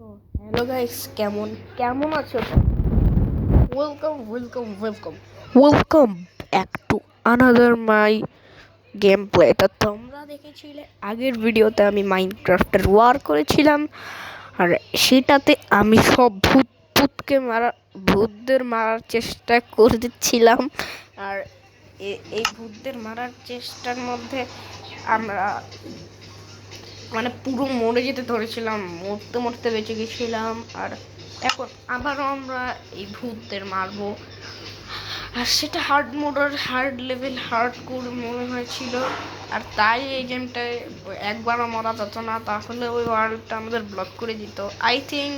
তো hello guys, কেমন কেমন আছো? Welcome welcome welcome welcome back to another my game play. তো তোমরা দেখেছিলে আগের ভিডিওতে আমি মাইনক্রাফটের ওয়ার করেছিলাম, আর সেটাতে আমি সব ভূতদের মারার চেষ্টা করে দিচ্ছিলাম। আর এই ভূতদের মারার চেষ্টার মধ্যে আমরা মানে পুরো মরে যেতে ধরেছিলাম, মরতে মরতে বেঁচে গেছিলাম। আর এখন আবারও আমরা এই ভূতদের মারবো, আর সেটা হার্ড লেভেল হার্ড কোর মনে হয়েছিল। আর তাই এই গেমটায় একবারও মরা যেত না, তাহলে ওই ওয়ার্ল্ডটা আমাদের ব্লক করে দিত আই থিঙ্ক।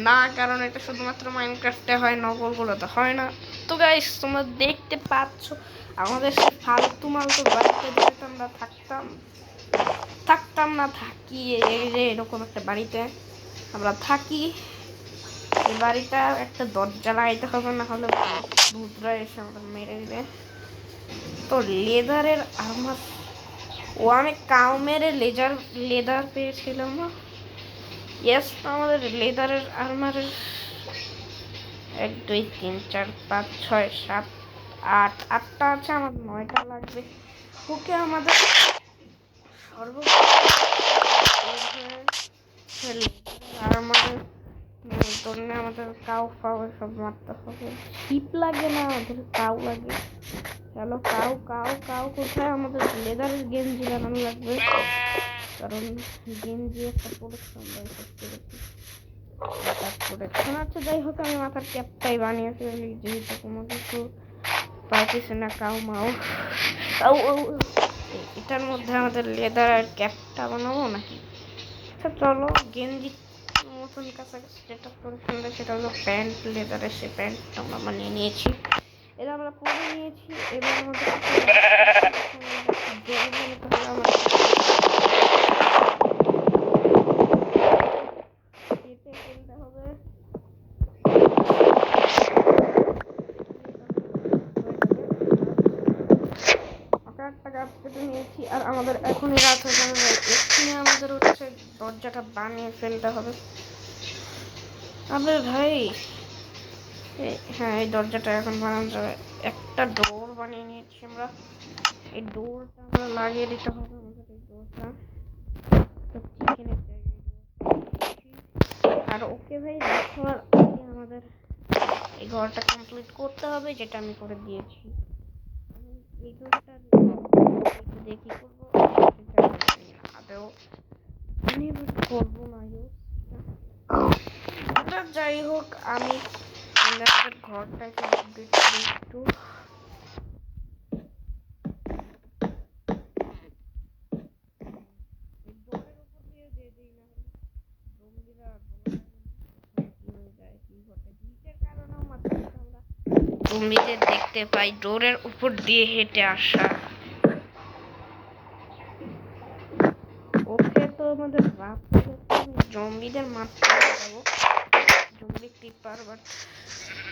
না, কারণ এটা শুধুমাত্র মাইনক্রাফটে হয়, নকলগুলোতে হয় না। তো গাইস, তোমরা দেখতে পাচ্ছ আমাদের সে ফালতু মালতু বাড়িতে যেতে আমরা থাকতাম না, থাকি এই যে এরকম একটা বাড়িতে আমরা থাকি। এই বাড়িটা একটা দরজা লাগাইতে হবে, না হলে ভূতরা এসে আমাদের মেরে দিবে। তো লেদারের আর্মার, আমি কাউ মেরে লেদার পেয়েছিলাম না। ইয়েস, আমাদের লেদারের আর্মারের 1 2 3 4 5 6 7 8 8টা আছে, আমার 9টা লাগবে। ওকে, আমাদের আমাদের কাউ ফাউ সব মারতে হবে। শিপ লাগে না, আমাদের কাউ লাগে। চলো, কাউ কাউ কাউ কোথায়? আমাদের লেদারের গেঞ্জি বানানো লাগবে, কারণ গেঞ্জি একটা প্রোডাকশন প্রোডাকশন আছে। যাই হোক, আমি মাথার ক্যাপটাই বানিয়ে ফেলি, যেহেতু কোনো কিছু পাইতেছে না। কাউ মাউ কাউ, এটার মধ্যে আমাদের লেদার আর ক্যাপটা বানাবো নাকি? আচ্ছা চলো, গেঞ্জি মতন কাছাকাছি যেটা করে ফেললে সেটা হলো প্যান্ট। লেদারের সে প্যান্টটা আমরা বানিয়ে নিয়েছি, এটা আমরা পরে নিয়েছি। এবার আমাদের ফেলতে হবে। একটা গাছ কেটে নিয়েছি, আর আমাদের এখনই রাত হয়ে যাবে। এক্ষুনি আমাদের হচ্ছে দরজাটা বানিয়ে ফেলতে হবে। আপনার ভাই, হ্যাঁ, এই দরজাটা এখন বানানো যাবে। একটা ডোর বানিয়ে নিয়েছি আমরা, এই ডোরটা আমরা লাগিয়ে দিতে হবে। আমাদের এই ডোরটা চিকেনের জায়গায়। আর ওকে ভাই, দেখো, আর আমাদের এই ঘরটা কমপ্লিট করতে হবে, যেটা আমি করে দিয়েছি। এই ঘরটা দেখি করবো, আদৌ করবো না। যাই হোক, আমি আমাদের ঘরটাকে আপডেট করি একটু। জম্বিদের দেখতে পাই ডোরের উপর দিয়ে হেঁটে আসা। ওকে, তো আমাদের রাত জম্বিদের মারতে যাবো, জম্বি ক্রিপার। বাট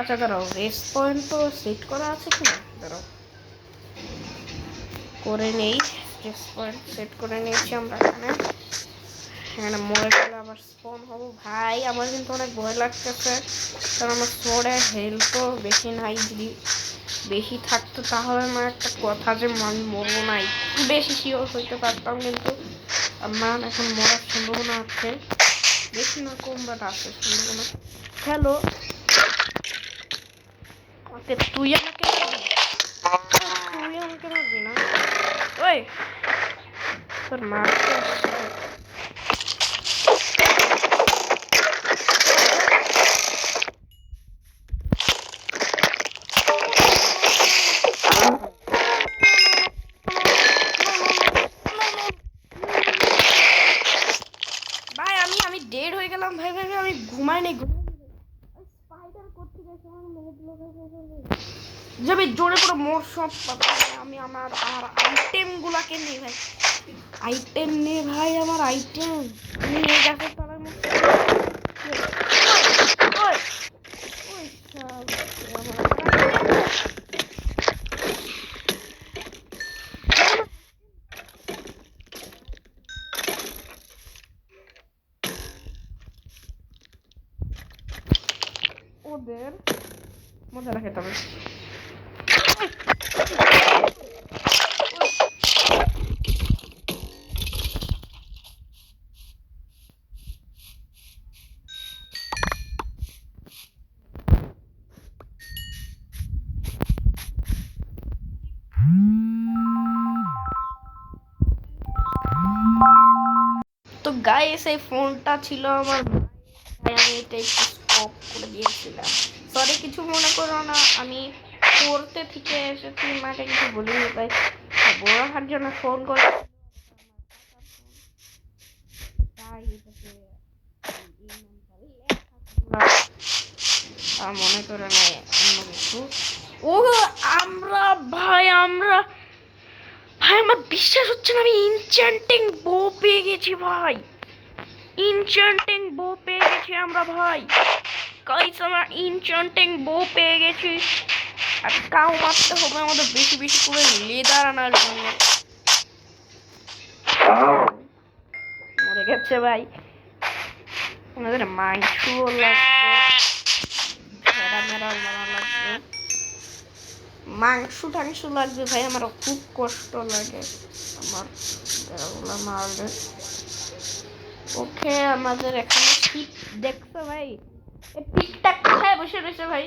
আচ্ছা দাঁড়াও, রেস পয়েন্ট তো সেট করা আছে কি না? দাঁড়াও, করে নেই। রেস পয়েন্ট সেট করে নিয়েছি আমরা। এখানে মরে গেলে আবার স্পন হবো। ভাই, আমার কিন্তু অনেক ভয় লাগতেছে, কারণ আমার সোর্ডের হেলথও বেশি নাই। যদি বেশি থাকতো তাহলে আমার একটা কথা যে আমি মরবো না, একটু বেশি শিওর হইতে পারতাম। কিন্তু আমার এখন মরার সম্ভাবনা আছে, বেশি না কম, বাট আছে সম্ভাবনা। হ্যালো, ওকে, তুই আমাকে মারবি না? ওই তোর মারতে ভাই, আমি ডেড হয়ে গেলাম। ভাই ভাই আমি ঘুমাই নেই। স্পাইডার করতে গেছে, আমার মেরে দিল। যাবে জোরে পুরো মোর সব। আমি আমার আমার আইটেম গুলাকে নেই ভাই, আইটেম নে ভাই, আমার আইটেম নিয়ে গেছে তার মধ্যে। ওদের মজা রাখে তবে। তো গাইস এই ফোনটা ছিল আমার ভাই, আমি এটা একটু স্টপ করে দিয়েছিলাম, সরি কিছু মনে করো না, আমি পড়তে থেকে এসেছি, মাকে কিছু বলিনি তাই বড় হার জন্য ফোন করে তাই এটাকে মনে করে না অন্য কিছু। ও আমরা ভাই আমার বিশ্বাস হচ্ছে না, আমি ইনচ্যান্টিং বো পেয়ে গেছি ভাই, ইনচ্যান্টিং বো পেয়ে গেছি আমরা ভাই। গাইস আমরা ইনচ্যান্টিং বো পেয়ে গেছি, আর কাউ মারতে হবে আমাদের বেশি বেশি করে লেদার আনার জন্য। মরে গেছে ভাই, আমাদের মাংসও লাগবে, লাগবে, মাংস টাংস লাগবে ভাই, আমার খুব কষ্ট লাগে আমার মারলে। ওকে আমাদের এখানে পিক দেখছো ভাই, এই পিকটা কোথায় বসে রয়েছে ভাই,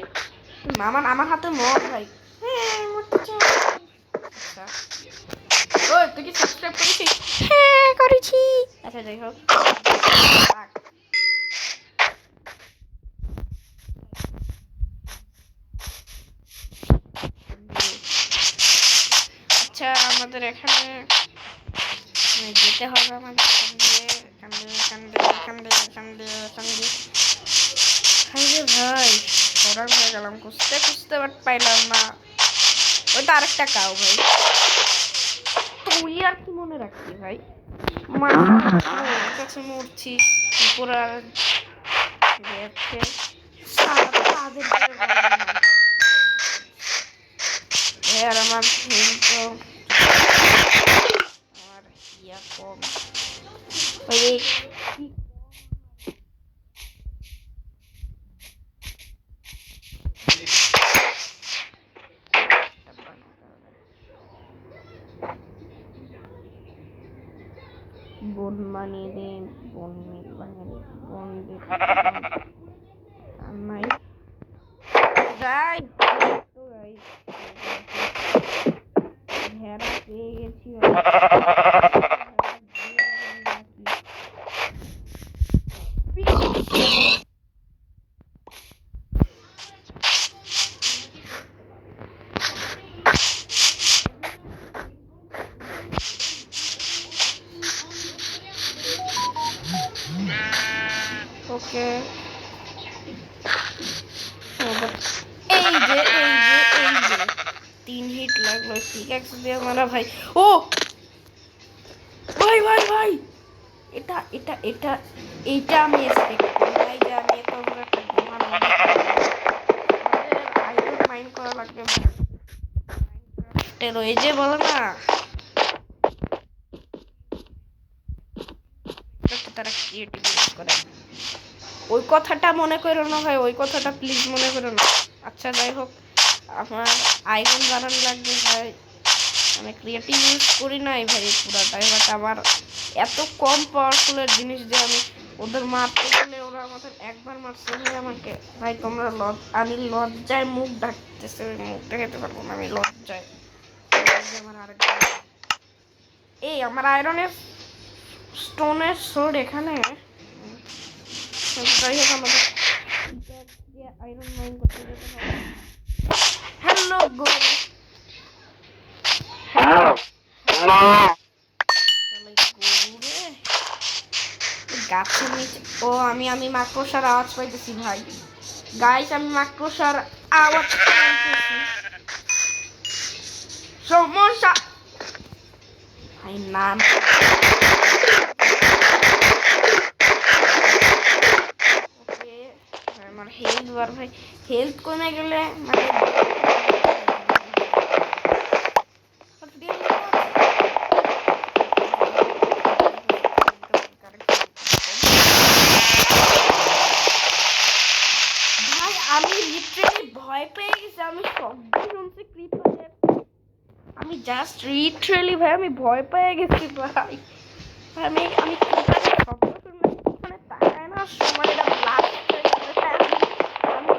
আমার হাতে মদ ভাই। আচ্ছা ওই তুই কি সাবস্ক্রাইব করেছিস? হ্যাঁ করেছি। আচ্ছা যাই হোক, আচ্ছা আমাদের এখানে যেতে হবে, আমাদের এখান দিয়ে ভাই ওরার হয়ে গেলাম খুঁজতে বাট পাইলাম না। ওইটা আরেকটা কাউ ভাই, তুই আর কি মনে রাখছি ভাই, কাছে মরছিস পুরা আর আমার আমার ইয়া কম ওই বন বানিয়ে দে, বন বানিয়ে দে, বন নাই যাই ভেড়া পেয়ে গেছি। ওকে এই যে 3 হিট লাগলো, পিক্যাক্স দিয়ে মারা ভাই। ও ভাই ভাই ভাই এটা এটা এটা এইটা আমি এক্সপেক্ট করি ভাই, যে আমি এত বড় একটা গোমান আইরন মাইন করা লাগবে, এই যে বলো না তারা ক্রিয়েটিভ করে, ওই কথাটা মনে করো না ভাই, ওই কথাটা প্লিজ মনে করো না। আচ্ছা যাই হোক, আমার আইরন বানানো লাগবে ভাই, আমি ক্রিয়েটিভ ইউজ করি নাই ভাই পুরাটাই, বাট আমার এত কম পাওয়ারফুলের জিনিস দিয়ে আমি ওদের মারতে গেলে ওরা আমাদের একবার মারছে ভাই আমাকে। ভাই তোমরা আমি লজ্জায় মুখ ঢাকতেছে, ওই মুখ দেখাতে পারবো না আমি লজ্জায়। আমার আরেকবার এই আমার আয়রনের স্টোনের সোর্ড এখানে, যাই হোক আমাদের আয়রন মাইন করতে যেতে হবে। হ্যালো গো গাছের নিচে, ও আমি মাকড়সার আওয়াজ পাইতেছি ভাই, গাইস আমি মাকড়সার আওয়াজ পাইতেছি, সমস্যা ভাই নাম আমার হেলথ বার ভাই, হেলথ কমে গেলে মানে ভাই আমি শব্দ শুনছি ফ্রি ফায়ার, আমি জাস্ট লিটারালি ভাই আমি ভয় পেয়ে গেছি ভাই। আমি আমি ফ্রি ফায়ারের শব্দ শুনলে মানে তাকায় না সময় এটা ব্লাস্ট হয়ে গেছে। হ্যাঁ, আমি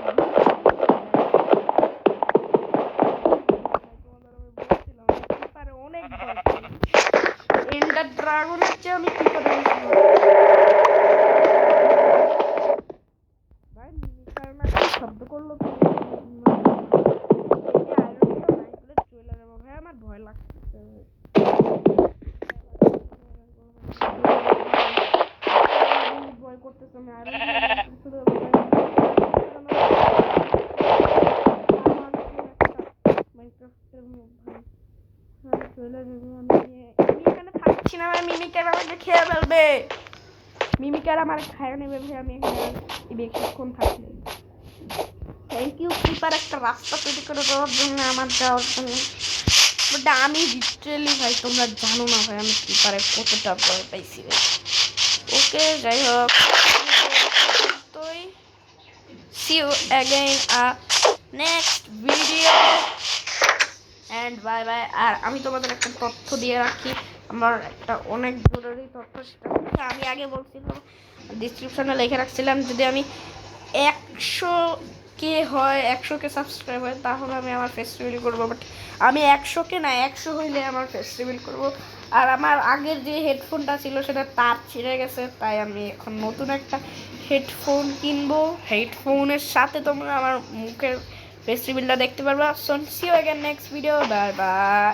অনেক ভয় পাই। এন্ডার ড্রাগনের চেয়ে আমি ফ্রি ফায়ার ভাই মিমিকার না কি শব্দ করলো কি ভাই, আমার ভয় লাগতেছে। ভয় করতেছে আমি আরো আমি এখানে থাকছি না ভাই, মিমিকার আমাকে খেয়ে ফেলবে, মিমিকার আমার খায় নেবে ভাই, আমি এখানে বেশিক্ষণ থাকি। থ্যাংক ইউ কিপার একটা রাস্তা তৈরি করে দেওয়ার জন্য, আমার যাওয়ার জন্য। বাট আমি লিটারেলি ভাই তোমরা জানো না ভাই আমি কিপারে কতটা ভয় পাইছি ভাই। ওকে যাই হোক, see you again next video and bye bye। আর আমি তোমাদের একটা তথ্য দিয়ে রাখি, আমার একটা অনেক জরুরি তথ্য, সেটা হচ্ছে আমি আগে বলছিলাম ডিসক্রিপশনে লিখে রাখছিলাম যদি আমি 100K হয়, 100K সাবস্ক্রাইব হয় তাহলে আমি আমার ফেস্টিভ্যাল করবো। বাট আমি 100K না 100 হইলে আমার ফেস্টিভ্যাল করবো। আর আমার আগের যে হেডফোনটা ছিল সেটা তার ছিঁড়ে গেছে, তাই আমি এখন নতুন একটা হেডফোন কিনবো। হেডফোনের সাথে তোমরা আমার মুখের ফেস্টিভ্যালটা দেখতে পারবা। So see you again next video, bye by.